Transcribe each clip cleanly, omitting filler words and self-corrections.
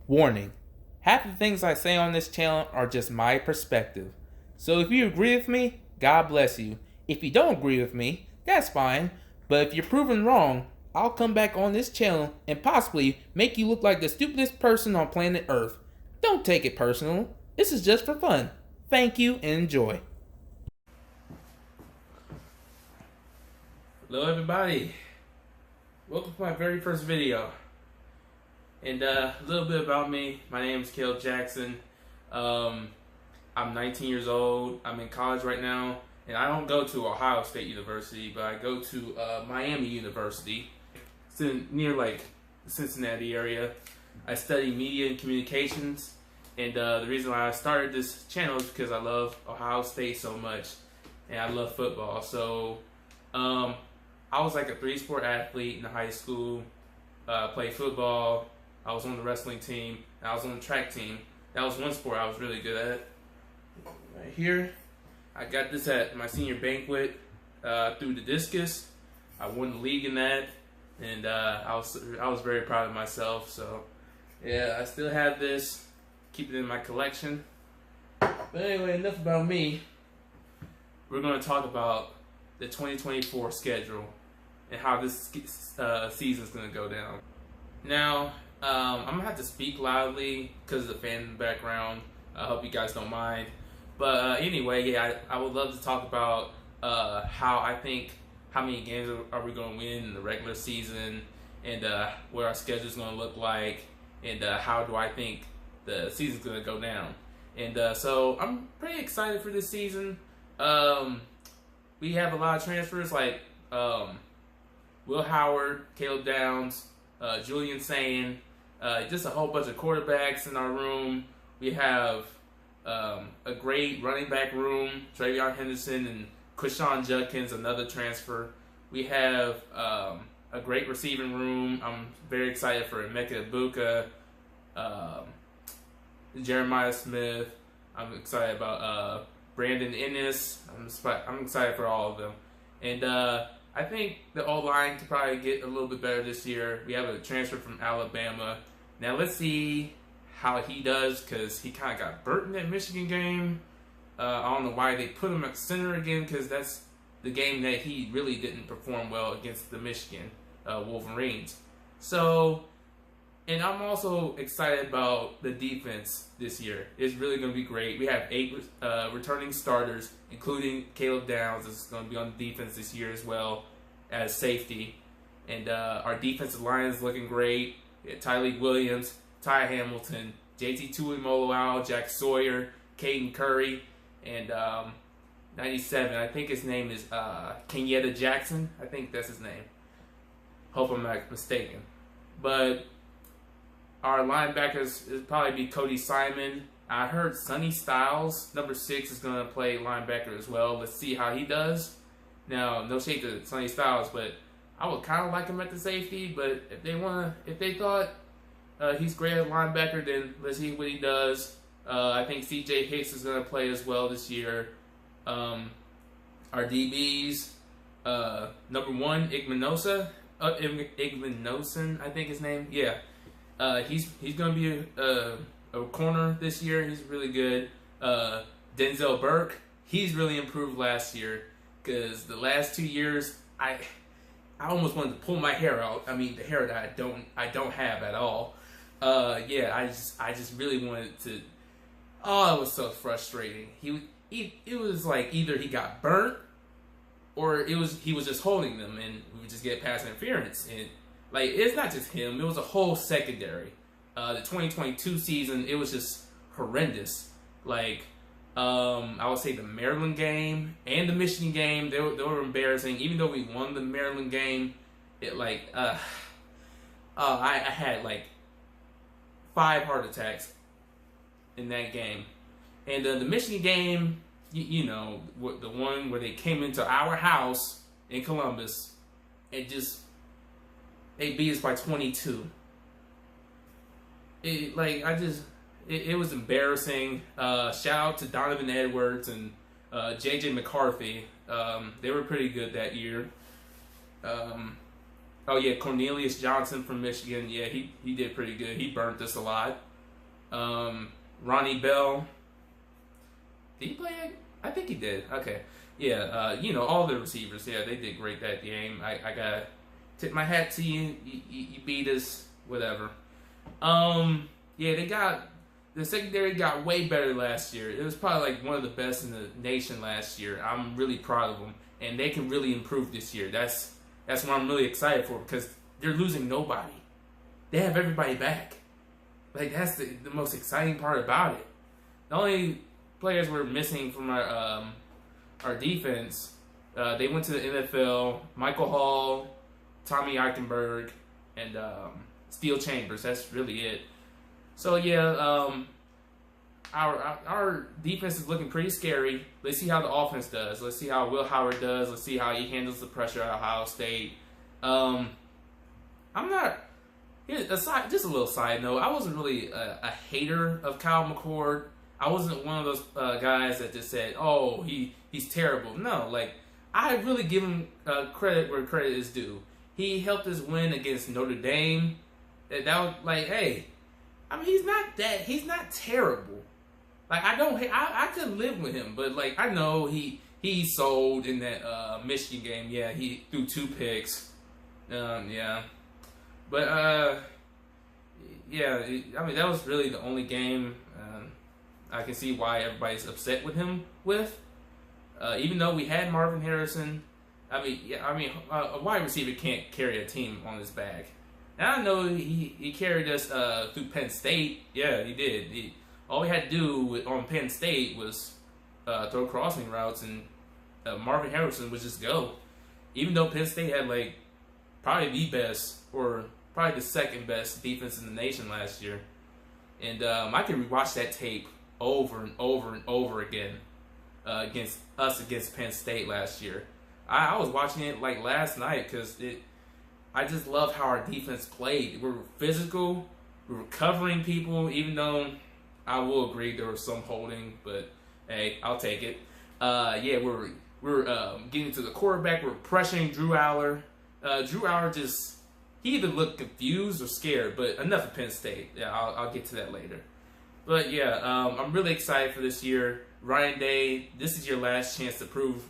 Warning: half the things I say on this channel are just my perspective. So if you agree with me, God bless you. If you don't agree with me, that's fine. But if you're proven wrong, I'll come back on this channel and possibly make you look like the stupidest person on planet Earth. Don't take it personal. This is just for fun. Thank you and enjoy. Hello everybody. Welcome to my very first video. And a little bit about me. My name is Caleb Jackson. I'm 19 years old. I'm in college right now. And I don't go to Ohio State University, but I go to Miami University. It's near like the Cincinnati area. I study media and communications. And the reason why I started this channel is because I love Ohio State so much. And I love football. So I was like a 3-sport athlete in high school. Played football. I was on the wrestling team. And I was on the track team. That was one sport I was really good at. Right here, I got this at my senior banquet through the discus. I won the league in that, and I was very proud of myself. So yeah, I still have this. Keep it in my collection. But anyway, enough about me. We're going to talk about the 2024 schedule and how this season is going to go down. Now, I'm going to have to speak loudly because of the fan in the background. I hope you guys don't mind. But anyway, yeah, I would love to talk about how many games are we going to win in the regular season, and what our schedule is going to look like, and how do I think the season's going to go down. And so I'm pretty excited for this season. We have a lot of transfers like Will Howard, Caleb Downs, Julian Sayin, just a whole bunch of quarterbacks in our room. We have a great running back room, Travion Henderson and Quishon Judkins, another transfer. We have a great receiving room. I'm very excited for Emeka Ibuka, Jeremiah Smith. I'm excited about Brandon Ennis. I'm excited for all of them. And I think the O-line could probably get a little bit better this year. We have a transfer from Alabama. Now let's see how he does, because he kind of got burnt in that Michigan game. I don't know why they put him at center again, because that's the game that he really didn't perform well against the Michigan Wolverines. So, and I'm also excited about the defense this year. It's really going to be great. We have 8 returning starters, including Caleb Downs is going to be on the defense this year as well as safety. And our defensive line is looking great. Tyleik Williams, Ty Hamilton, JT Tuimoloau, Jack Sawyer, Caden Curry, and 97. I think his name is Kenyatta Jackson. I think that's his name. Hope I'm not mistaken. But our linebackers is probably be Cody Simon. I heard Sonny Styles, number 6, is going to play linebacker as well. Let's see how he does. Now, no shade to Sonny Styles, but I would kind of like him at the safety. But if they thought he's great at linebacker, then let's see what he does. I think C.J. Hicks is going to play as well this year. Our DBs, number 1, Igmanosin, I think his name. Yeah, he's going to be a corner this year. He's really good. Denzel Burke, he's really improved last year, because the last 2 years I almost wanted to pull my hair out. I mean, the hair that I don't have at all. Yeah, I just really wanted to. Oh, it was so frustrating. It was like either he got burnt, or he was just holding them, and we would just get pass interference. And like, it's not just him; it was a whole secondary. The 2022 season, it was just horrendous. Like, I would say the Maryland game and the Michigan game, they were embarrassing. Even though we won the Maryland game, I had like 5 heart attacks in that game. And the Michigan game, you know, the one where they came into our house in Columbus and they beat us by 22. It was embarrassing. Shout out to Donovan Edwards and J.J. McCarthy. They were pretty good that year. Oh yeah, Cornelius Johnson from Michigan. Yeah, he did pretty good. He burnt us a lot. Ronnie Bell. Did he play? I think he did. Okay. Yeah, all the receivers. Yeah, they did great that game. I gotta tip my hat to you. You beat us. Whatever. Yeah, the secondary got way better last year. It was probably like one of the best in the nation last year. I'm really proud of them, and they can really improve this year. That's what I'm really excited for because they're losing nobody. They have everybody back. Like that's the most exciting part about it. The only players we're missing from our defense, they went to the NFL. Michael Hall, Tommy Eichenberg, and Steel Chambers. That's really it. So yeah, our defense is looking pretty scary. Let's see how the offense does. Let's see how Will Howard does. Let's see how he handles the pressure at Ohio State. I'm not. Just a little side note. I wasn't really a hater of Kyle McCord. I wasn't one of those guys that just said, "Oh, he's terrible." No, like I really give him credit where credit is due. He helped us win against Notre Dame. That was like, hey, I mean, he's not terrible. Like I could live with him, but like I know he sold in that Michigan game. Yeah, he threw 2 picks. Yeah, but yeah, I mean that was really the only game I can see why everybody's upset with him. Even though we had Marvin Harrison, a wide receiver can't carry a team on his back. And I know he carried us through Penn State. Yeah, he did. All we had to do on Penn State was throw crossing routes, and Marvin Harrison would just go. Even though Penn State had like probably the best or probably the second best defense in the nation last year, and I can rewatch that tape over and over and over again against Penn State last year. I was watching it like last night because I just love how our defense played. We were physical, we were covering people, even though I will agree there was some holding, but hey, I'll take it. Yeah, we're getting to the quarterback. We're pressuring Drew Aller. Drew Aller he either looked confused or scared, but enough of Penn State. Yeah, I'll get to that later. But yeah, I'm really excited for this year. Ryan Day, this is your last chance to prove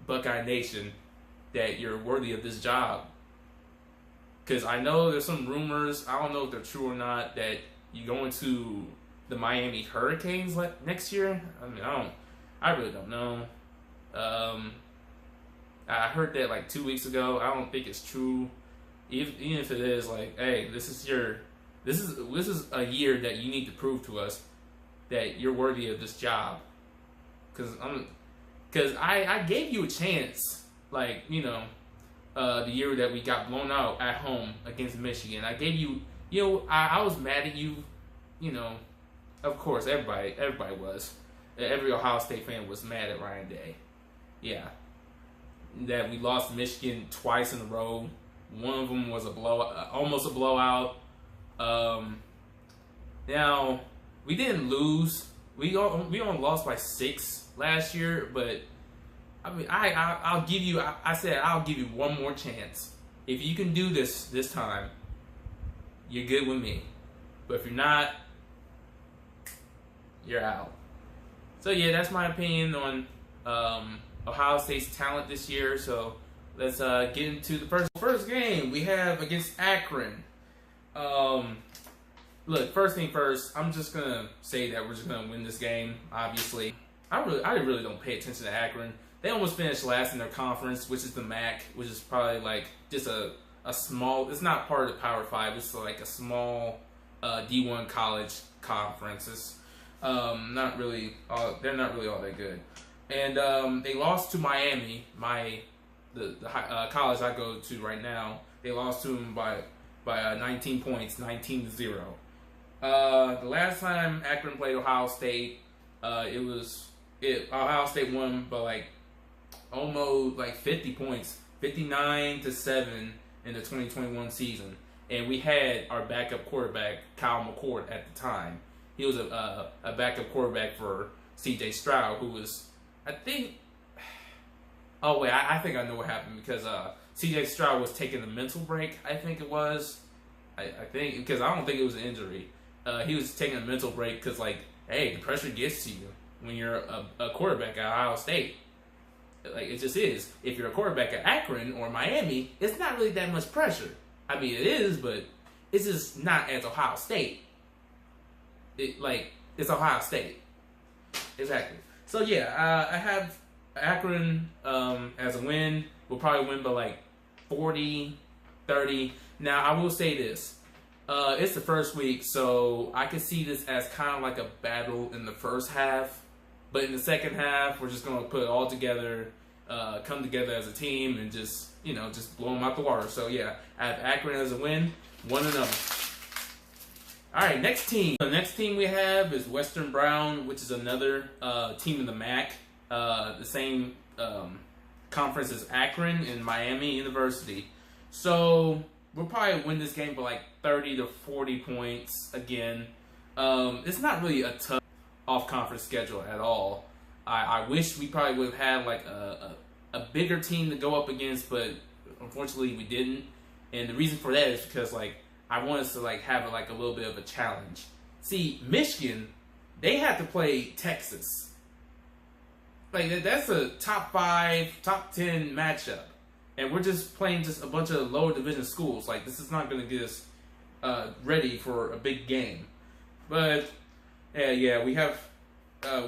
Buckeye Nation that you're worthy of this job. Because I know there's some rumors, I don't know if they're true or not, that you're going to the Miami Hurricanes next year. I mean, I really don't know. I heard that like 2 weeks ago. I don't think it's true. Even if it is, like, hey, this is a year that you need to prove to us that you're worthy of this job. Because I gave you a chance, like, the year that we got blown out at home against Michigan. I gave you, I was mad at you, of course, everybody was. Every Ohio State fan was mad at Ryan Day. Yeah. That we lost Michigan twice in a row. One of them was almost a blowout. Now, we didn't lose. We only lost by 6 last year, but I mean, I'll give you. I said I'll give you one more chance. If you can do this time, you're good with me. But if you're not, you're out. So yeah, that's my opinion on Ohio State's talent this year. So let's get into the first game we have against Akron. Look, first thing first, I'm just gonna say that we're just gonna win this game. Obviously, I really don't pay attention to Akron. They almost finished last in their conference, which is the MAC, which is probably like just a small. It's not part of the Power 5. It's like a small D1 college conference. It's not really. They're not really all that good. And they lost to Miami, the college I go to right now. They lost to them by 19 points, 19-0. The last time Akron played Ohio State, Ohio State won by almost 50 points, 59-7 in the 2021 season. And we had our backup quarterback, Kyle McCord, at the time. He was a backup quarterback for C.J. Stroud, who was, I think... Oh, wait, I think I know what happened because C.J. Stroud was taking a mental break, I think it was. I think, because I don't think it was an injury. he was taking a mental break because, like, hey, the pressure gets to you when you're a quarterback at Ohio State. Like, it just is. If you're a quarterback at Akron or Miami, it's not really that much pressure. I mean, it is, but it's just not as Ohio State. It's Ohio State. Exactly. So, yeah, I have Akron as a win. We'll probably win by, like, 40, 30. Now, I will say this. It's the first week, so I can see this as kind of like a battle in the first half. But in the second half, we're just going to put it all together, come together as a team, and just blow them out the water. So, yeah, I have Akron as a win, 1-0. All right, next team. The next team we have is Western Brown, which is another team in the MAC. The same conference as Akron and Miami University. So we'll probably win this game by like 30 to 40 points again. It's not really a tough off-conference schedule at all. I wish we probably would have had like a bigger team to go up against, but unfortunately we didn't. And the reason for that is because like I want us to like have a little bit of a challenge. See, Michigan, they have to play Texas. Like that's a top 5, top 10 matchup. And we're just playing just a bunch of lower division schools. Like, this is not going to get us ready for a big game. But, yeah, we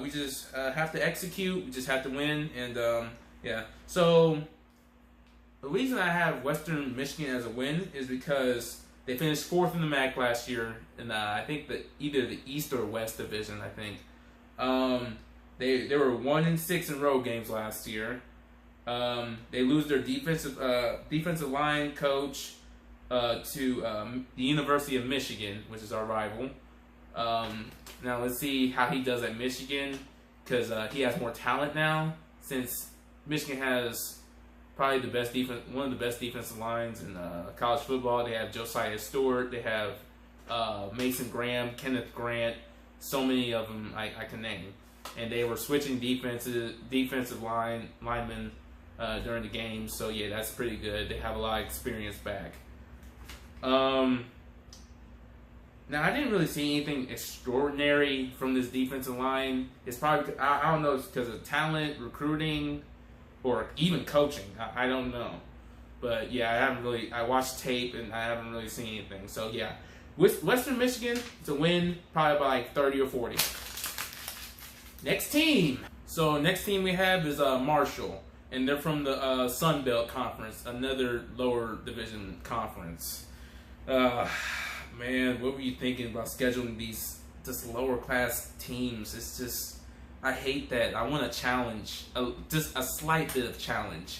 just have to execute. We just have to win. And, yeah. So, the reason I have Western Michigan as a win is because they finished 4th in the MAC last year. And I think either the East or West division, I think. They were 1-6 in road games last year. They lose their defensive line coach to the University of Michigan, which is our rival. Now let's see how he does at Michigan, because he has more talent now. Since Michigan has probably one of the best defensive lines in college football. They have Josiah Stewart. They have Mason Graham, Kenneth Grant. So many of them I can name. And they were switching defensive linemen during the game, so yeah, that's pretty good. They have a lot of experience back. Now, I didn't really see anything extraordinary from this defensive line. It's probably, I don't know, it's because of talent, recruiting, or even coaching. I don't know. But yeah, I watched tape and I haven't really seen anything. So yeah, with Western Michigan to win probably by like 30 or 40. Next team. So next team we have is Marshall. And they're from the Sun Belt Conference, another lower division conference. Man, what were you thinking about scheduling these just lower class teams? It's just, I hate that. I want a challenge, just a slight bit of challenge.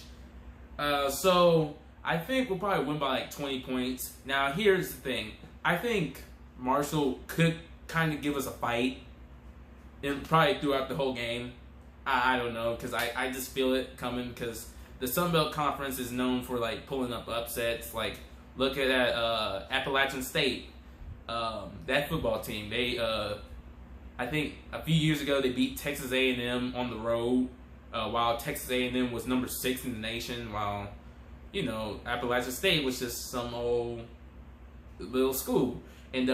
So I think we'll probably win by like 20 points. Now here's the thing. I think Marshall could kind of give us a fight, and probably throughout the whole game. I don't know, because I just feel it coming, because the Sun Belt Conference is known for like pulling up upsets. Like, look at that Appalachian State, that football team. They I think a few years ago they beat Texas A&M on the road, while Texas A&M was number 6 in the nation, while Appalachian State was just some old little school. And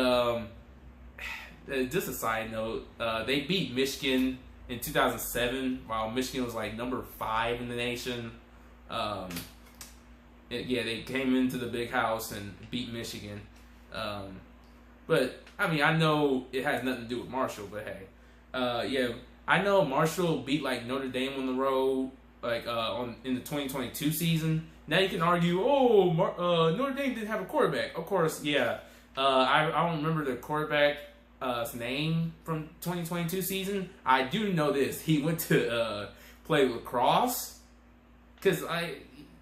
just a side note, they beat Michigan in 2007, while Michigan was like number 5 in the nation. Yeah, they came into the big house and beat Michigan. But I mean, I know it has nothing to do with Marshall, but hey, yeah, I know Marshall beat like Notre Dame on the road, like in the 2022 season. Now you can argue, Notre Dame didn't have a quarterback. Of course, yeah. I don't remember the quarterback name from 2022 season. I do know this. He went to play lacrosse. Cause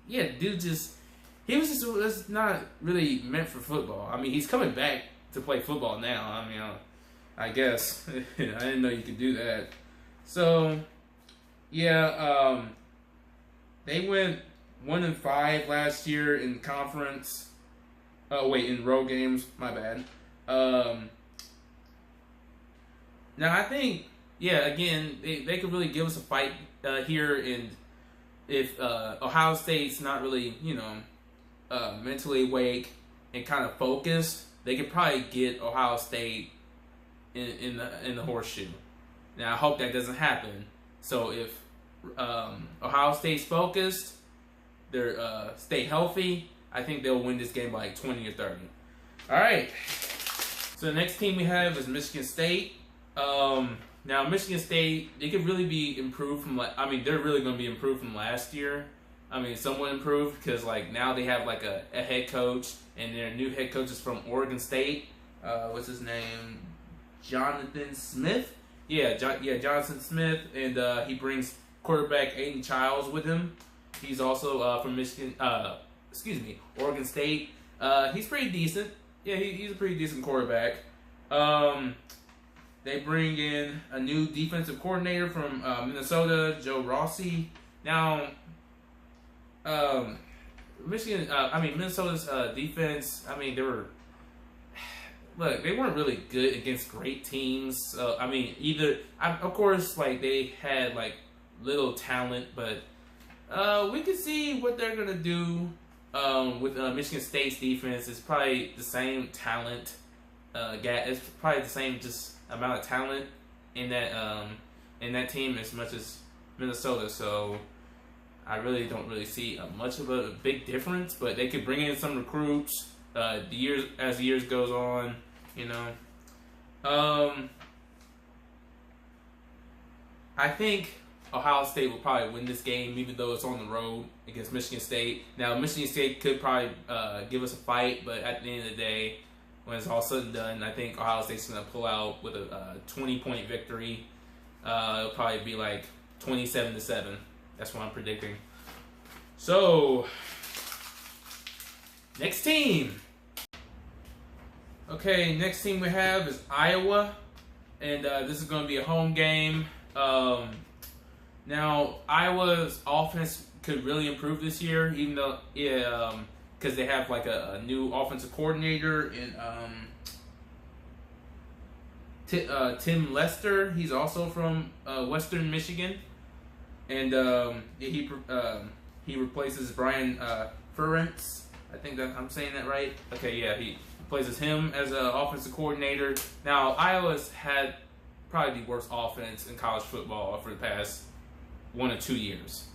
dude he was just not really meant for football. I mean, he's coming back to play football now. I mean, I guess I didn't know you could do that. So yeah, they went 1-5 last year in conference. Oh wait, in road games. My bad. Now, I think, yeah, again, they could really give us a fight here, and if Ohio State's not really, mentally awake and kind of focused, they could probably get Ohio State in the horseshoe. Now I hope that doesn't happen. So if Ohio State's focused, they're stay healthy, I think they'll win this game by like 20 or 30. All right. So the next team we have is Michigan State. Now Michigan State, they could really be improved from they're really going to be improved from last year. I mean, somewhat improved because like now they have like a head coach, and their new head coach is from Oregon State. What's his name? Jonathan Smith. Jonathan Smith, and he brings quarterback Aiden Childs with him. He's also from Oregon State. He's pretty decent. Yeah, he's a pretty decent quarterback. They bring in a new defensive coordinator from Minnesota, Joe Rossi. Now, Minnesota's defense. They weren't really good against great teams. Of course, like they had like little talent, but we could see what they're gonna do with Michigan State's defense. It's probably the same talent. It's probably the same just amount of talent in that team as much as Minnesota. So I really don't see much of a big difference. But they could bring in some recruits as the years goes on. I think Ohio State will probably win this game, even though it's on the road against Michigan State. Now, Michigan State could probably give us a fight, but at the end of the day, when it's all said and done, I think Ohio State's going to pull out with a 20-point victory. It'll probably be like 27-7. That's what I'm predicting. So, next team. Okay, next team we have is Iowa, and this is going to be a home game. Now, Iowa's offense could really improve this year, even though, because they have like a new offensive coordinator in Tim Lester. He's also from Western Michigan, and he replaces Brian Ferentz. I think that I'm saying that right. Okay, yeah, he replaces him as an offensive coordinator. Now, Iowa's had probably the worst offense in college football for the past 1 or 2 years.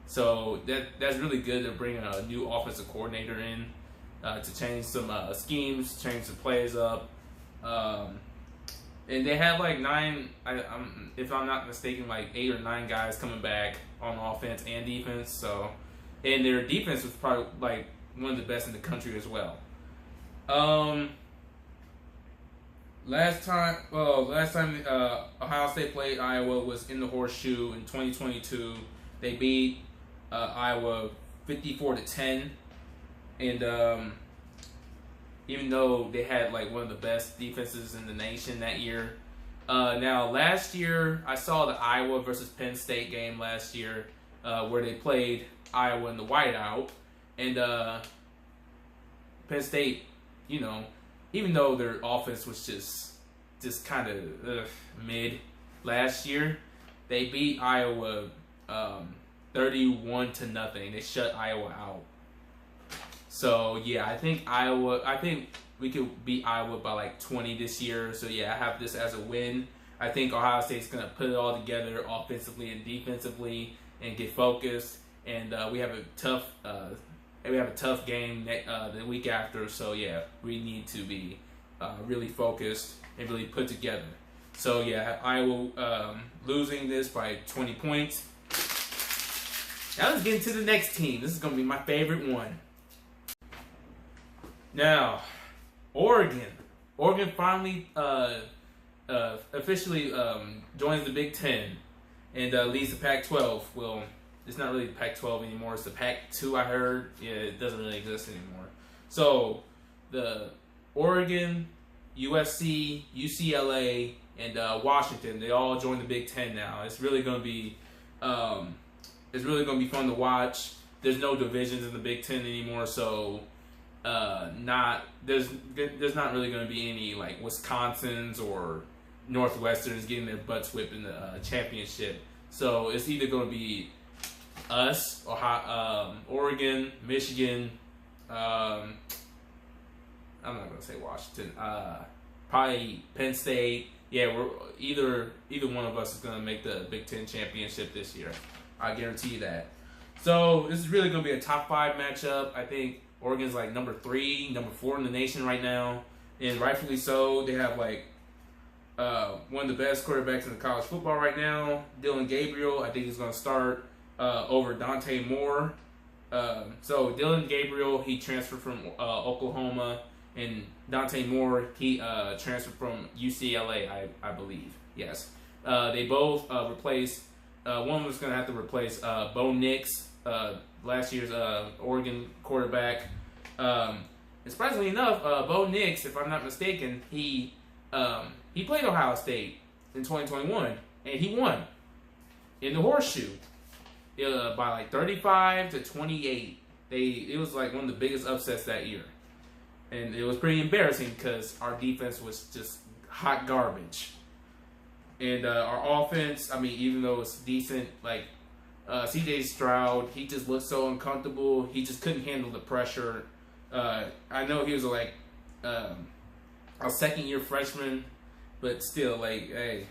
So that's really good to bring a new offensive coordinator in to change some schemes, change the plays up. And they have like 9, if I'm not mistaken, like 8 or 9 guys coming back on offense and defense. So, and their defense was probably like one of the best in the country as well. Last time Ohio State played Iowa was in the Horseshoe in 2022. They beat Iowa 54-10, and even though they had like one of the best defenses in the nation that year. Now last year I saw the Iowa versus Penn State game last year, where they played Iowa in the whiteout, and Penn State, even though their offense was just kind of mid last year, they beat Iowa 31-0. They shut Iowa out. So yeah, I think we could beat Iowa by like 20 this year. So yeah, I have this as a win. I think Ohio State's gonna put it all together offensively and defensively and get focused. And we have a tough game the week after. So yeah, we need to be really focused and really put together. So yeah, Iowa losing this by 20 points. Now let's get into the next team. This is going to be my favorite one. Now, Oregon. Oregon finally officially joins the Big Ten and leads the Pac-12. Well, it's not really the Pac-12 anymore. It's the Pac-2, I heard. Yeah, it doesn't really exist anymore. So, the Oregon, USC, UCLA, and Washington, they all joined the Big Ten now. It's really going to be fun to watch. There's no divisions in the Big Ten anymore, so there's not really going to be any like Wisconsin's or Northwesterns getting their butts whipped in the championship. So it's either going to be us, Oregon, Michigan. I'm not going to say Washington. Probably Penn State, yeah, we're either one of us is going to make the Big Ten championship this year. I guarantee you that. So this is really going to be a top 5 matchup. I think Oregon's like number 3, number 4 in the nation right now, and rightfully so. They have like one of the best quarterbacks in the college football right now, Dylan Gabriel. I think he's going to start over Dante Moore. So Dylan Gabriel, he transferred from Oklahoma, and Dante Moore, he transferred from UCLA, I believe. Yes. They both replaced. One was going to have to replace Bo Nix, last year's Oregon quarterback. And surprisingly enough, Bo Nix, if I'm not mistaken, he played Ohio State in 2021, and he won in the horseshoe by like 35-28. It was like one of the biggest upsets that year, and it was pretty embarrassing because our defense was just hot garbage. And our offense, I mean, even though it's decent, like C.J. Stroud, he just looked so uncomfortable. He just couldn't handle the pressure. I know he was like a second-year freshman, but still, like, hey,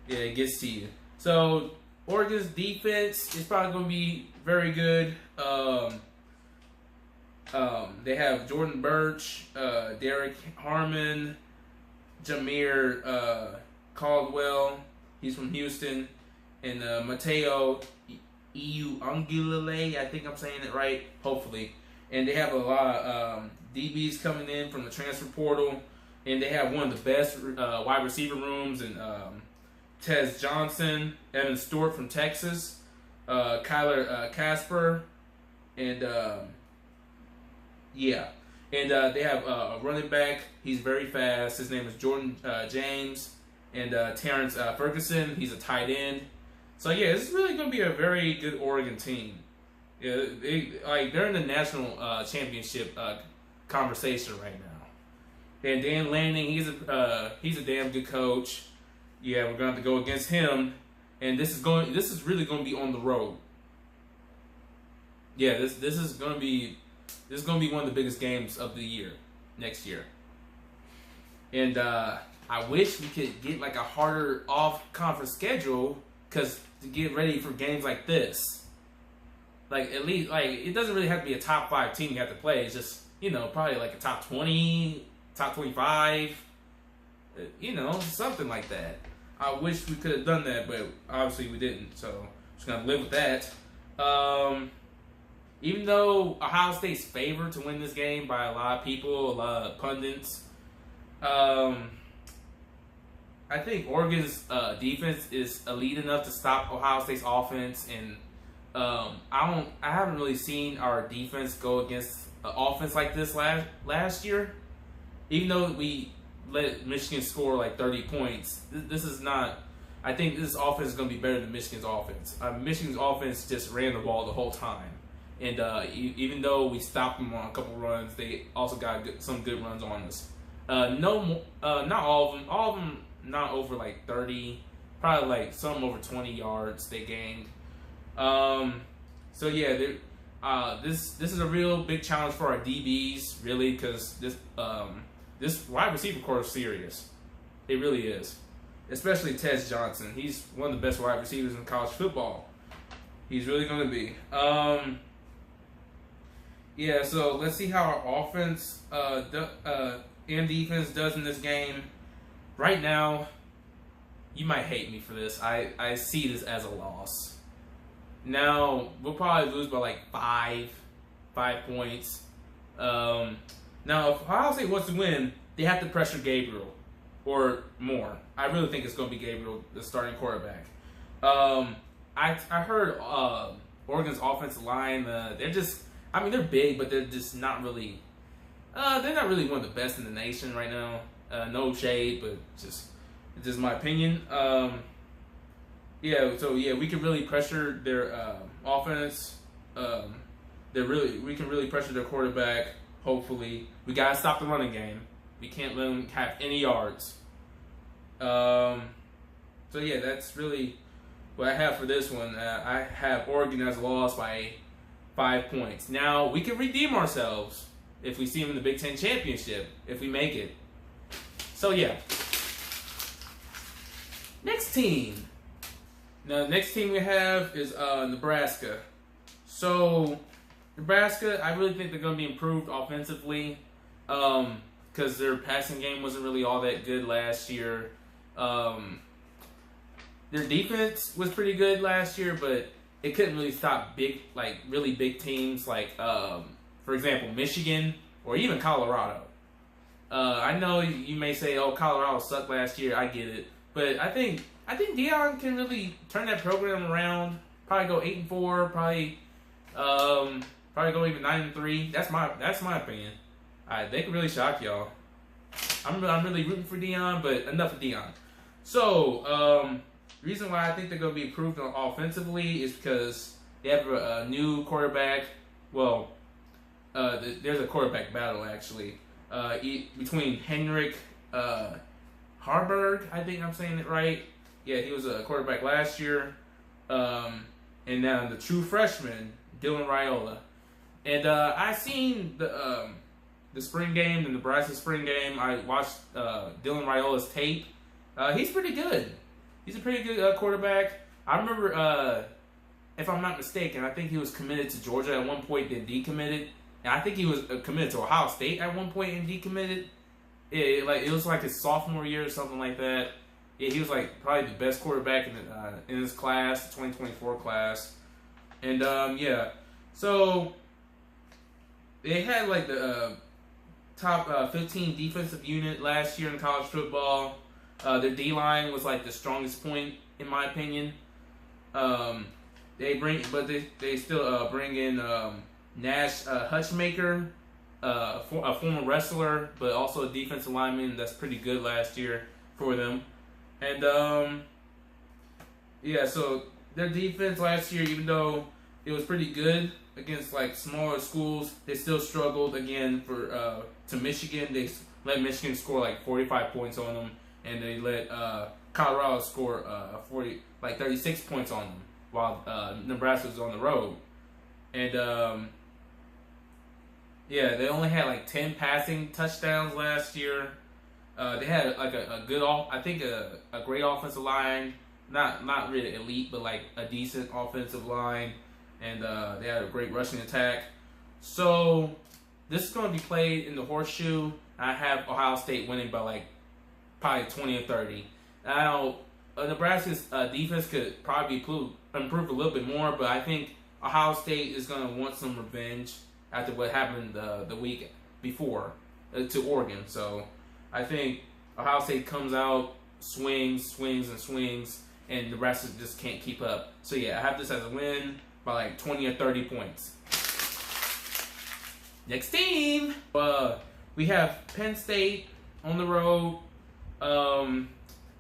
yeah, it gets to you. So Oregon's defense is probably going to be very good. They have Jordan Birch, Derek Harmon, Jameer Caldwell, he's from Houston, and Mateo Iuangulele, I think I'm saying it right, hopefully. And they have a lot of DBs coming in from the transfer portal, and they have one of the best wide receiver rooms, and Tez Johnson, Evan Stewart from Texas, Kyler Casper, and yeah. And they have a running back, he's very fast, his name is Jordan James. And Terrence Ferguson, he's a tight end. So yeah, this is really going to be a very good Oregon team. Yeah, they're in the national championship conversation right now. And Dan Lanning, he's a damn good coach. Yeah, we're going to have to go against him. And this is really going to be on the road. Yeah, this is going to be one of the biggest games of the year next year. And I wish we could get like a harder off-conference schedule, because to get ready for games like this, like at least like it doesn't really have to be a top 5 team you have to play. It's just probably like a top 20, top 25, something like that. I wish we could have done that, but obviously we didn't. So just gonna live with that. Even though Ohio State's favored to win this game by a lot of people, a lot of pundits. I think Oregon's defense is elite enough to stop Ohio State's offense, and I haven't really seen our defense go against an offense like this last year. Even though we let Michigan score like 30 points, this is not. I think this offense is going to be better than Michigan's offense. Michigan's offense just ran the ball the whole time, and even though we stopped them on a couple runs, they also got some good runs on us. Not all of them. All of them. Not over like 30, probably like some over 20 yards they gained. So yeah, this is a real big challenge for our DBs, really, because this wide receiver core is serious. It really is, especially Tez Johnson. He's one of the best wide receivers in college football. He's really going to be. Yeah, so let's see how our offense and defense does in this game. Right now, you might hate me for this. I see this as a loss. Now, we'll probably lose by like 5 points. Now, if Ohio State wants to win, they have to pressure Gabriel or more. I really think it's going to be Gabriel, the starting quarterback. I heard Oregon's offensive line, they're big, but they're just not really, they're not really one of the best in the nation right now. No shade, but just my opinion. We can really pressure their offense. We can really pressure their quarterback. Hopefully, we gotta stop the running game. We can't let them have any yards. That's really what I have for this one. I have Oregon as a loss by 5 points. Now we can redeem ourselves if we see them in the Big Ten championship if we make it. So yeah, Next team. Now, the next team we have is Nebraska. So, Nebraska, I really think they're going to be improved offensively because their passing game wasn't really all that good last year. Their defense was pretty good last year, but it couldn't really stop really big teams like, for example, Michigan or even Colorado. I know you may say, "Oh, Colorado sucked last year." I get it, but I think Deion can really turn that program around. Probably go 8-4. Probably go even 9-3. That's my opinion. They could really shock y'all. I'm really rooting for Deion, but enough of Deion. So, the reason why I think they're going to be improved offensively is because they have a new quarterback. Well, there's a quarterback battle actually between Henrik Harburg. I think I'm saying it right. Yeah, he was a quarterback last year, and now the true freshman Dylan Raiola. And I seen the spring game, the Nebraska spring game. I watched Dylan Raiola's tape. He's pretty good. He's a pretty good quarterback. I remember, if I'm not mistaken, I think he was committed to Georgia at one point, then decommitted. And I think he was committed to Ohio State at one point and decommitted. It was like his sophomore year or something like that. Yeah, he was like probably the best quarterback in his class, the 2024 class. And yeah, so they had like the top 15 defensive unit last year in college football. Their D-line was like the strongest point in my opinion. They still bring in Nash Hutchmaker, a former wrestler, but also a defensive lineman that's pretty good last year for them. And yeah, so their defense last year, even though it was pretty good against like smaller schools, they still struggled again to Michigan. They let Michigan score like 45 points on them, and they let Colorado score 36 points on them while Nebraska was on the road. And yeah, they only had like 10 passing touchdowns last year. They had like a great offensive line, not really elite, but like a decent offensive line, and they had a great rushing attack. So this is going to be played in the Horseshoe. I have Ohio State winning by like probably 20 or 30. Now Nebraska's defense could probably improve a little bit more, but I think Ohio State is going to want some revenge after what happened the week before to Oregon. So I think Ohio State comes out, swings, and Nebraska just can't keep up. So yeah, I have this as a win by like 20 or 30 points. Next team, we have Penn State on the road.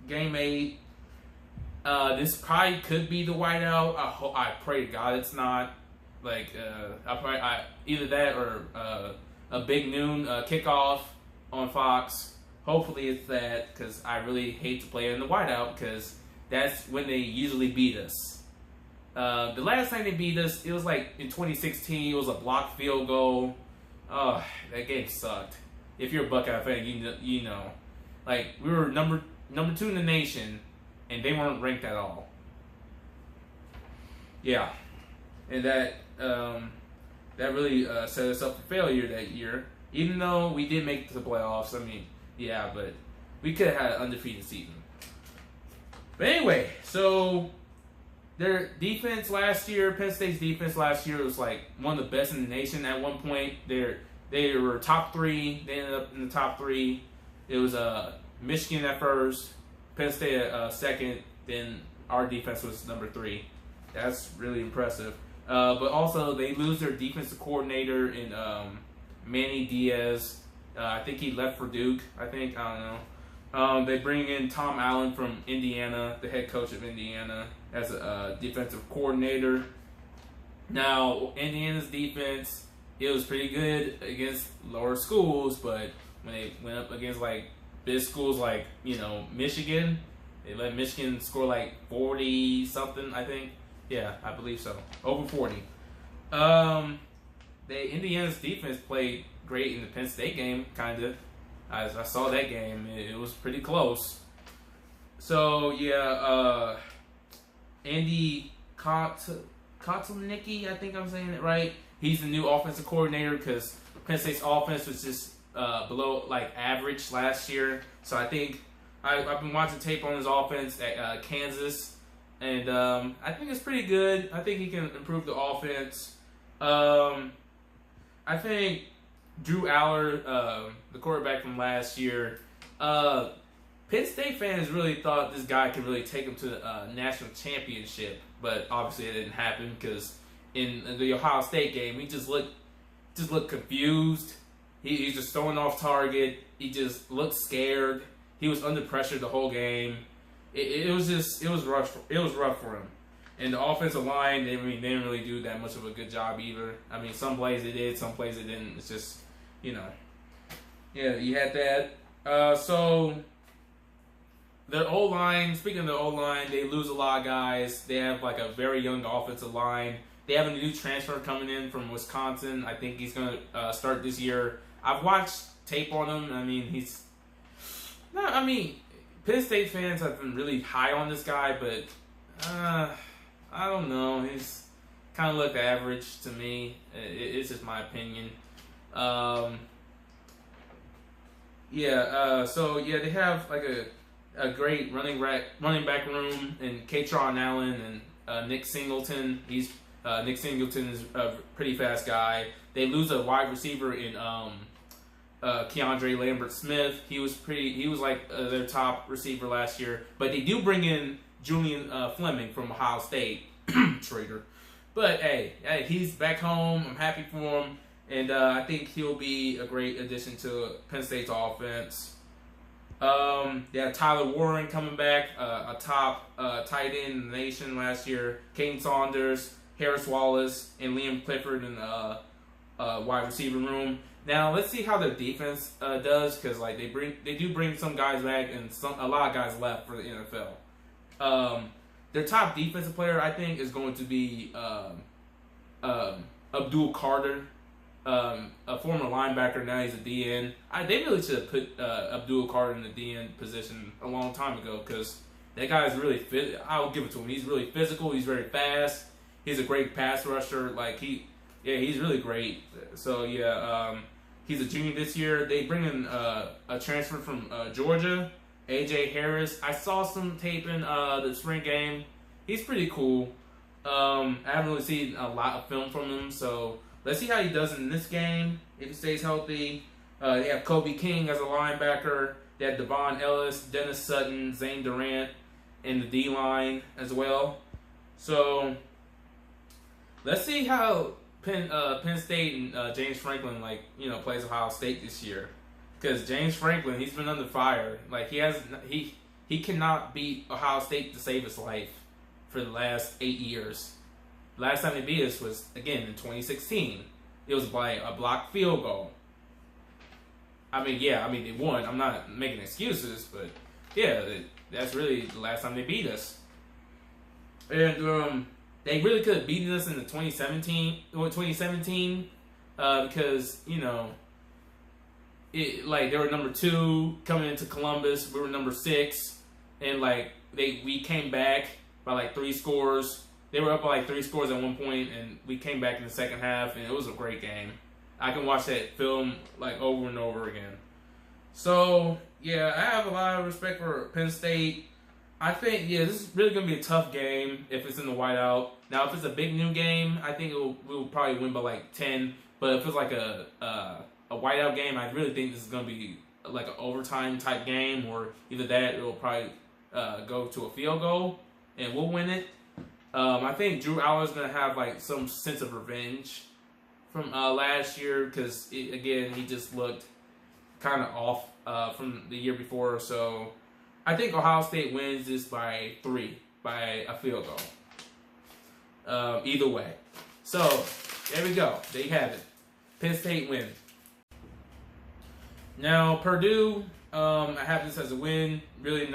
Game 8. This probably could be the whiteout. I pray to God it's not. Like either that or a big noon kickoff on Fox. Hopefully it's that, because I really hate to play in the whiteout because that's when they usually beat us. The last time they beat us, it was like in 2016. It was a blocked field goal. Oh, that game sucked. If you're a Buckeye fan, you know. Like, we were number 2 in the nation, and they weren't ranked at all. Yeah, and that really set us up for failure that year. Even though we did make it to the playoffs, I mean, yeah, but we could have had an undefeated season. But anyway, so their defense last year, Penn State's defense last year was like one of the best in the nation at one point. They were top 3. They ended up in the top 3. It was Michigan at first, Penn State at second, then our defense was number 3. That's really impressive. But also, they lose their defensive coordinator in Manny Diaz. I think he left for Duke. I don't know. They bring in Tom Allen from Indiana, the head coach of Indiana, as a defensive coordinator. Now, Indiana's defense, it was pretty good against lower schools, but when they went up against like big schools like, Michigan, they let Michigan score like 40 something, I think. Yeah, I believe so. Over 40. Indiana's defense played great in the Penn State game, kind of. I saw that game. It was pretty close. So yeah, Andy Kotelnicki, I think I'm saying it right. He's the new offensive coordinator because Penn State's offense was just below like average last year. So I think I've been watching tape on his offense at Kansas, and I think it's pretty good. I think he can improve the offense. I think Drew Aller, the quarterback from last year, Penn State fans really thought this guy could really take him to the national championship, but obviously it didn't happen because in the Ohio State game, he just looked confused. He's just throwing off target. He just looked scared. He was under pressure the whole game. It was rough. It was rough for him. And the offensive line, they didn't really do that much of a good job either. I mean, some plays they did, some plays they didn't. It's just, yeah, you had that. So their O-line, speaking of the O-line, they lose a lot of guys. They have like a very young offensive line. They have a new transfer coming in from Wisconsin. I think he's going to start this year. I've watched tape on him. I mean, Penn State fans have been really high on this guy, but I don't know. He's kind of looked average to me. It's just my opinion. So they have like a great running back room and Katron Allen and Nick Singleton. Nick Singleton is a pretty fast guy. They lose a wide receiver in Keandre Lambert-Smith. He was like their top receiver last year. But they do bring in Julian Fleming from Ohio State. Traitor. But hey, he's back home. I'm happy for him. And I think he'll be a great addition to Penn State's offense. They have Tyler Warren coming back, a top tight end in the nation last year. Caden Saunders, Harris Wallace, and Liam Clifford in the wide receiver room. Now let's see how their defense does, because like they do bring some guys back and a lot of guys left for the NFL. Their top defensive player, I think, is going to be Abdul Carter, a former linebacker. Now he's a DN. They really should have put Abdul Carter in the DN position a long time ago, because that guy is really fit. I'll give it to him. He's really physical. He's very fast. He's a great pass rusher. He's really great. So he's a junior this year. They bring in a transfer from Georgia, AJ Harris. I saw some tape in the spring game. He's pretty cool. I haven't really seen a lot of film from him, so let's see how he does in this game, if he stays healthy. They have Kobe King as a linebacker. They have Devon Ellis, Dennis Sutton, Zane Durant in the D-line as well. So let's see how Penn State and James Franklin plays Ohio State this year. Because James Franklin, he's been under fire. Like he cannot beat Ohio State to save his life for the last 8 years. Last time they beat us was, again, in 2016. It was by a blocked field goal. They won. I'm not making excuses, but that's really the last time they beat us. And they really could have beaten us in the 2017 because they were number 2 coming into Columbus. We were number 6, and we came back by 3 scores. They were up by 3 scores at one point, and we came back in the second half, and it was a great game. I can watch that film over and over again. So I have a lot of respect for Penn State. I think this is really gonna be a tough game if it's in the whiteout. Now, if it's a big new game, I think we'll probably win by 10. But if it's a whiteout game, I really think this is gonna be an overtime type game, or either that, it'll probably go to a field goal and we'll win it. I think Drew Aller's gonna have some sense of revenge from last year, because he just looked kind of off from the year before. So I think Ohio State wins this by 3, by a field goal. Either way. So there we go. There you have it. Penn State win. Now Purdue, I have this as a win. Really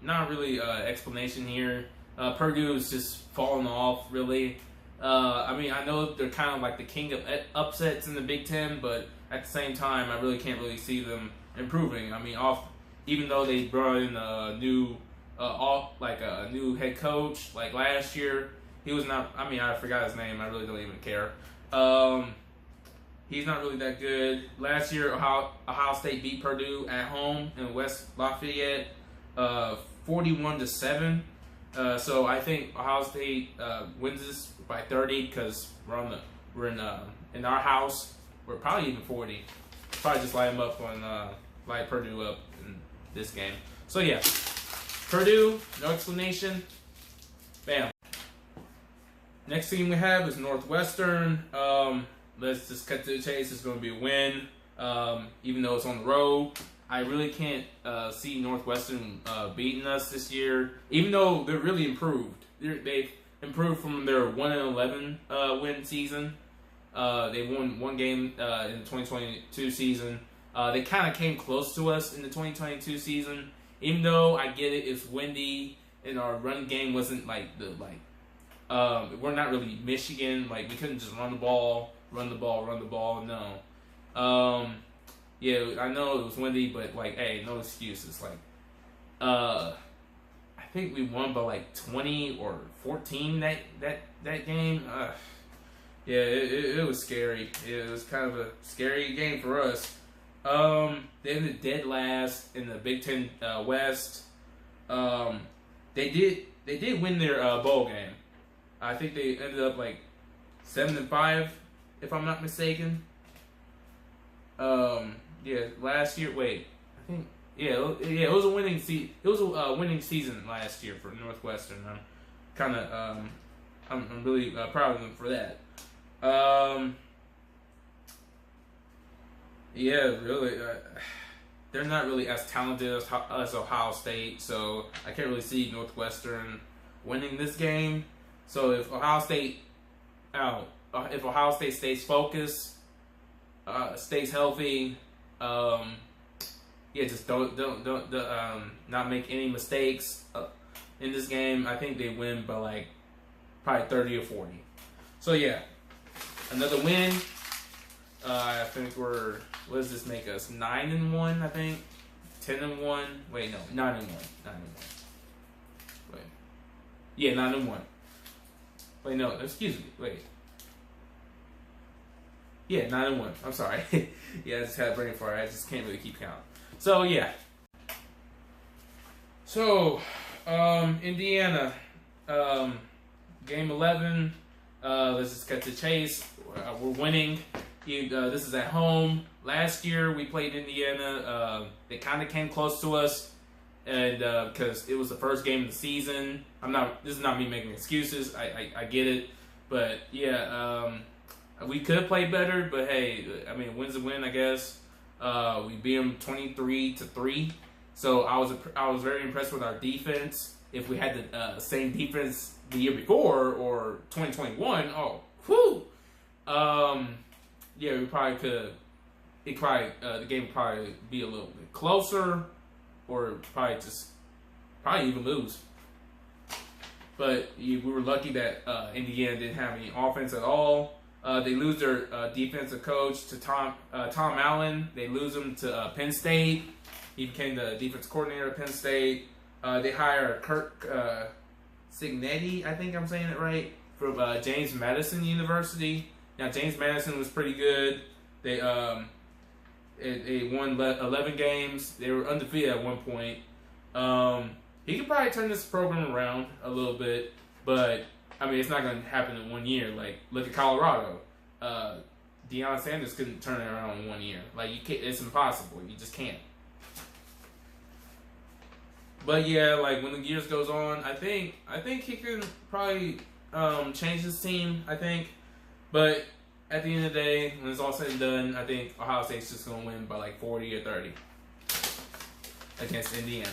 not really explanation here. Purdue is just falling off, really. I know they're kind of the king of upsets in the Big Ten, but at the same time, I really can't see them improving. Even though they brought in a new all like a new head coach. Like last year, he was not. I mean, I forgot his name. I really don't even care. He's not really that good. Last year, Ohio State beat Purdue at home in West Lafayette, 41-7. So I think Ohio State wins this by 30 because we're in our house. We're probably even 40. Probably just light them up on light Purdue up in this game. So yeah, Purdue, no explanation. Bam. Next team we have is Northwestern. Let's just cut to the chase. It's going to be a win, even though it's on the road. I really can't see Northwestern beating us this year, even though they're really improved. They've improved from their 1-11 win season. They won one game in the 2022 season. They kind of came close to us in the 2022 season, even though I get it. It's windy and our run game wasn't we're not really Michigan. Like we couldn't just run the ball. No. Yeah, I know it was windy, but hey, no excuses. I think we won by 20 or 14 that game. Yeah, it was scary. It was kind of a scary game for us. They ended dead last in the Big Ten West. They did win their bowl game. I think they ended up 7-5, if I'm not mistaken. Yeah, last year. Wait, I think it was a winning season. It was a winning season last year for Northwestern. I'm really proud of them for that. Yeah, really. They're not really as talented as Ohio State, so I can't really see Northwestern winning this game. So if Ohio State stays focused, stays healthy, just don't not make any mistakes in this game, I think they win by probably 30 or 40. So yeah, another win. I think what does this make us? 9-1, I think. 10-1. Wait, no, 9-1. 9-1. Wait. Yeah, 9-1. Wait, no, excuse me. Wait. Yeah, 9-1. I'm sorry. Yeah, I just had a brain fart. I just can't really keep count. So yeah. So, Indiana, game 11. Let's just cut to chase. We're winning. This is at home. Last year we played Indiana. They kind of came close to us, and because it was the first game of the season. This is not me making excuses. I get it, but yeah, we could play better. But hey, I mean, win's a win, I guess. We beat them 23-3. So I was very impressed with our defense. If we had the same defense the year before or 2021, whew. Yeah, we probably could. The game would probably be a little bit closer, or probably even lose. But we were lucky that Indiana didn't have any offense at all. They lose their defensive coach to Tom Allen. They lose him to Penn State. He became the defense coordinator at Penn State. They hire Kirk Cignetti, I think I'm saying it right, from James Madison University. Now, James Madison was pretty good. They won 11 games. They were undefeated at one point. He could probably turn this program around a little bit, but I mean, it's not going to happen in 1 year. Look at Colorado. Deion Sanders couldn't turn it around in 1 year. You can't. It's impossible. You just can't. But yeah, when the years goes on, I think he can probably change his team. I think. But at the end of the day, when it's all said and done, I think Ohio State's just going to win by 40 or 30 against Indiana.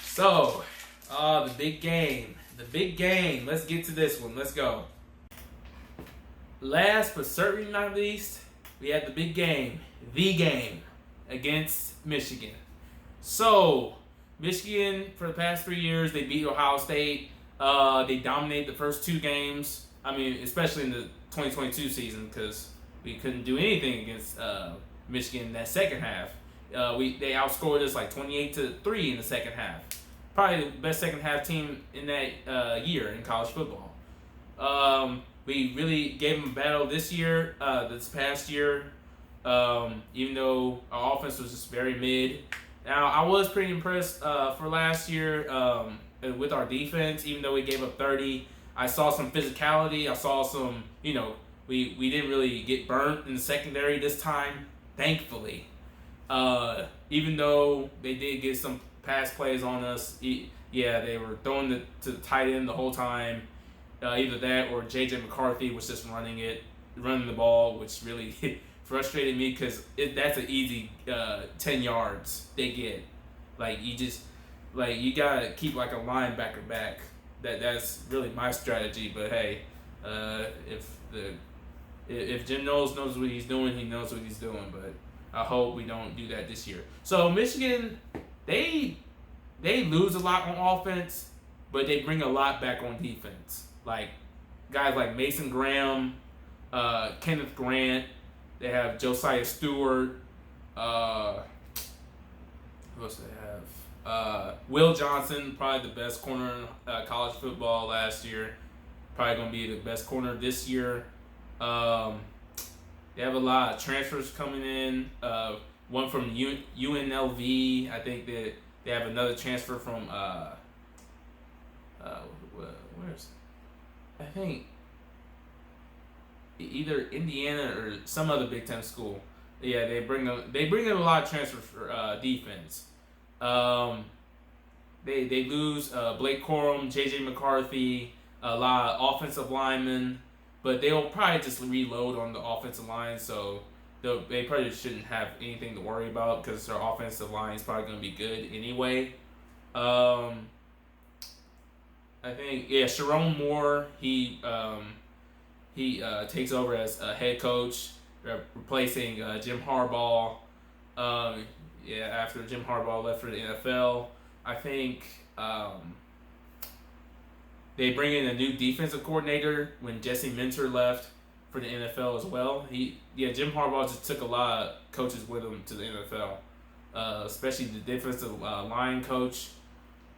So, the big game. The big game. Let's get to this one. Let's go. Last but certainly not least, we had the big game. The game against Michigan. So, Michigan, for the past 3 years, they beat Ohio State. They dominated the first two games. I mean, especially in the 2022 season, because we couldn't do anything against Michigan in that second half. They outscored us 28-3 in the second half. probably the best second half team in that year in college football. We really gave them a battle this year, this past year, even though our offense was just very mid. Now, I was pretty impressed for last year with our defense, even though we gave up 30. I saw some physicality. I saw some, we didn't really get burnt in the secondary this time, thankfully. Even though they did get some pass plays on us, they were throwing to the tight end the whole time. Either that or J.J. McCarthy was just running the ball, which really frustrated me because that's an easy 10 yards they get. You gotta keep like a linebacker back. That's really my strategy. But hey, if Jim knows what he's doing, he knows what he's doing. But I hope we don't do that this year. So Michigan, they lose a lot on offense, but they bring a lot back on defense. Like guys like Mason Graham, Kenneth Grant. They have Josiah Stewart. Who else do they have? Will Johnson, probably the best corner in college football last year. Probably going to be the best corner this year. They have a lot of transfers coming in. One from UNLV. I think that they have another transfer from where's? I think either Indiana or some other Big Ten school. Yeah, they bring in a lot of transfers for defense. They lose Blake Corum, J.J. McCarthy, a lot of offensive linemen, but they'll probably just reload on the offensive line, so they probably shouldn't have anything to worry about because their offensive line is probably going to be good anyway. I think Sharon Moore, he takes over as a head coach, replacing Jim Harbaugh. After Jim Harbaugh left for the NFL, I think they bring in a new defensive coordinator when Jesse Minter left for the NFL as well. Jim Harbaugh just took a lot of coaches with him to the NFL, especially the defensive line coach.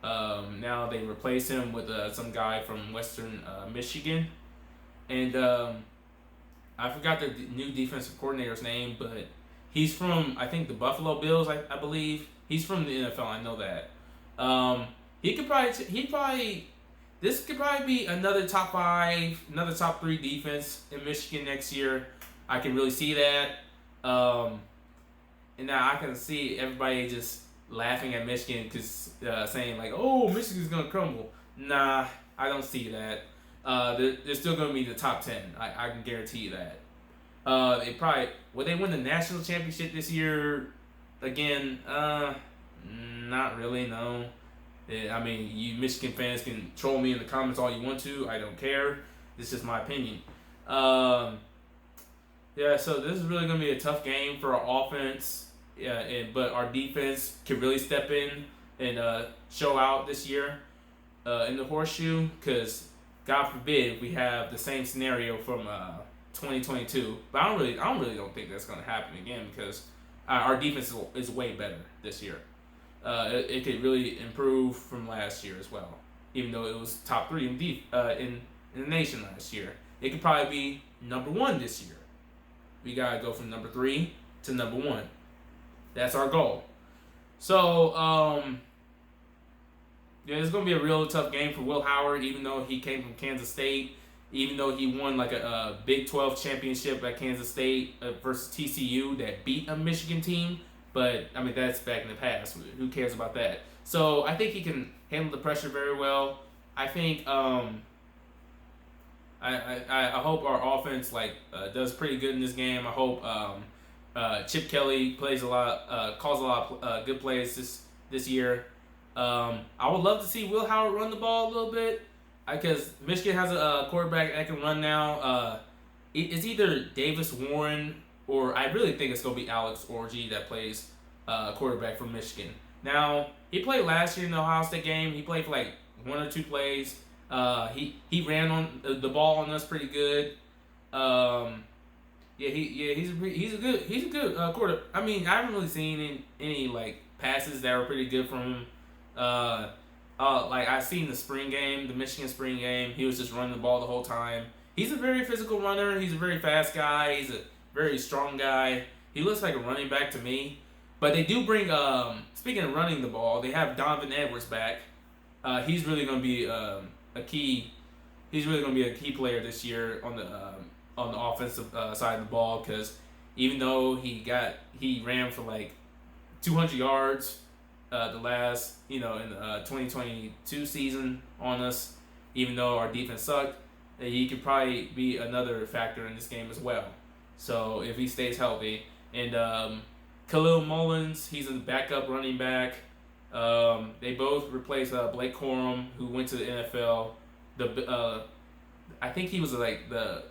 Now they replace him with some guy from Western Michigan. And I forgot the new defensive coordinator's name, but he's from, I think, the Buffalo Bills, I believe. He's from the NFL, I know that. This could probably be another top 5, another top 3 defense in Michigan next year. I can really see that. And now I can see everybody just laughing at Michigan because saying like, "Oh, Michigan's gonna crumble." Nah, I don't see that. They're still gonna be the top 10. I can guarantee you that. Will they win the national championship this year? Again, not really. No. I mean, you Michigan fans can troll me in the comments all you want to. I don't care. This is my opinion. So this is really gonna be a tough game for our offense. But our defense can really step in and show out this year in the horseshoe. Because God forbid we have the same scenario from 2022. But I don't think that's gonna happen again because our defense is way better this year. It could really improve from last year as well. Even though it was top 3 in the nation last year, it could probably be number 1 this year. We gotta go from number 3 to number 1. That's our goal. So, it's going to be a real tough game for Will Howard, even though he came from Kansas State, even though he won like a Big 12 championship at Kansas State versus TCU that beat a Michigan team. But, I mean, that's back in the past. Who cares about that? So, I think he can handle the pressure very well. I think, I hope our offense, does pretty good in this game. I hope, Chip Kelly plays a lot, calls a lot of good plays this year. I would love to see Will Howard run the ball a little bit because Michigan has a quarterback that can run now. It's either Davis Warren or I really think it's going to be Alex Orji that plays quarterback for Michigan. Now, he played last year in the Ohio State game. He played for like 1 or 2 plays. He ran on the ball on us pretty good. He's a good quarter. I mean, I haven't really seen any like passes that were pretty good from him. Like I seen the spring game, the Michigan spring game. He was just running the ball the whole time. He's a very physical runner. He's a very fast guy. He's a very strong guy. He looks like a running back to me. But they do bring. Speaking of running the ball, they have Donovan Edwards back. He's really going to be a key. He's really going to be a key player this year on the offensive side of the ball because even though he ran for like 200 yards the last in the 2022 season on us, even though our defense sucked, he could probably be another factor in this game as well. So if he stays healthy, and Khalil Mullins, he's a backup running back. They both replaced Blake Corum, who went to the NFL. I think he was like the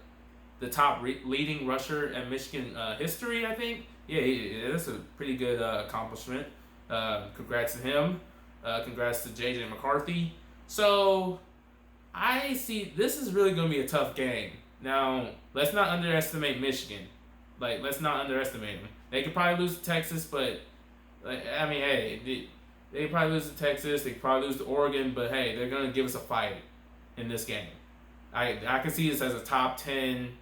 top leading rusher in Michigan history. I think, yeah, that's a pretty good accomplishment. Congrats to him. Congrats to JJ McCarthy. So I see this is really going to be a tough game. Now let's not underestimate Michigan. Like let's not underestimate them. They could probably lose to Texas, but I mean, hey, they probably lose to Texas. They could probably lose to Oregon, but hey, they're going to give us a fight in this game. I can see this as a top 10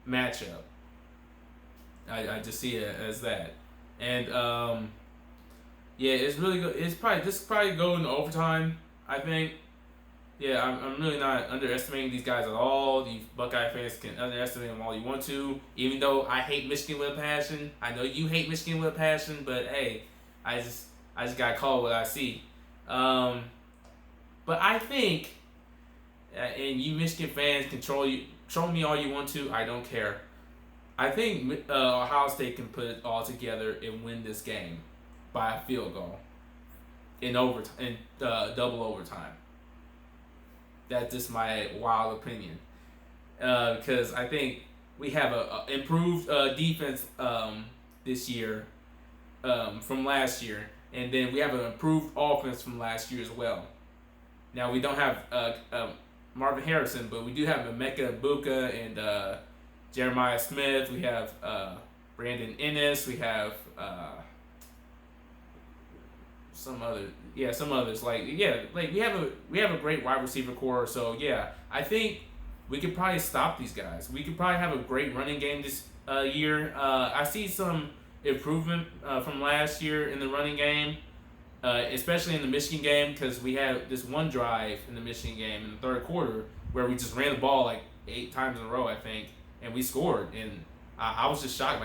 matchup. I just see it as that, and yeah, it's really good. This probably go into overtime. I think. Yeah, I'm really not underestimating these guys at all. These Buckeye fans can underestimate them all you want to. Even though I hate Michigan with a passion, I know you hate Michigan with a passion, but hey, I just gotta call what I see. But I think, and you Michigan fans control me all you want to. I don't care. I think Ohio State can put it all together and win this game by a field goal in double overtime. That's just my wild opinion, because I think we have a improved defense this year from last year, and then we have an improved offense from last year as well. Now we don't have Marvin Harrison, but we do have Emeka Egbuka and Jeremiah Smith. We have Brandon Ennis. We have some others like we have a great wide receiver core. So yeah, I think we could probably stop these guys. We could probably have a great running game this year. I see some improvement from last year in the running game, especially in the Michigan game, because we had this one drive in the Michigan game in the third quarter where we just ran the ball like 8 times in a row, I think, and we scored. And I was just shocked. Like,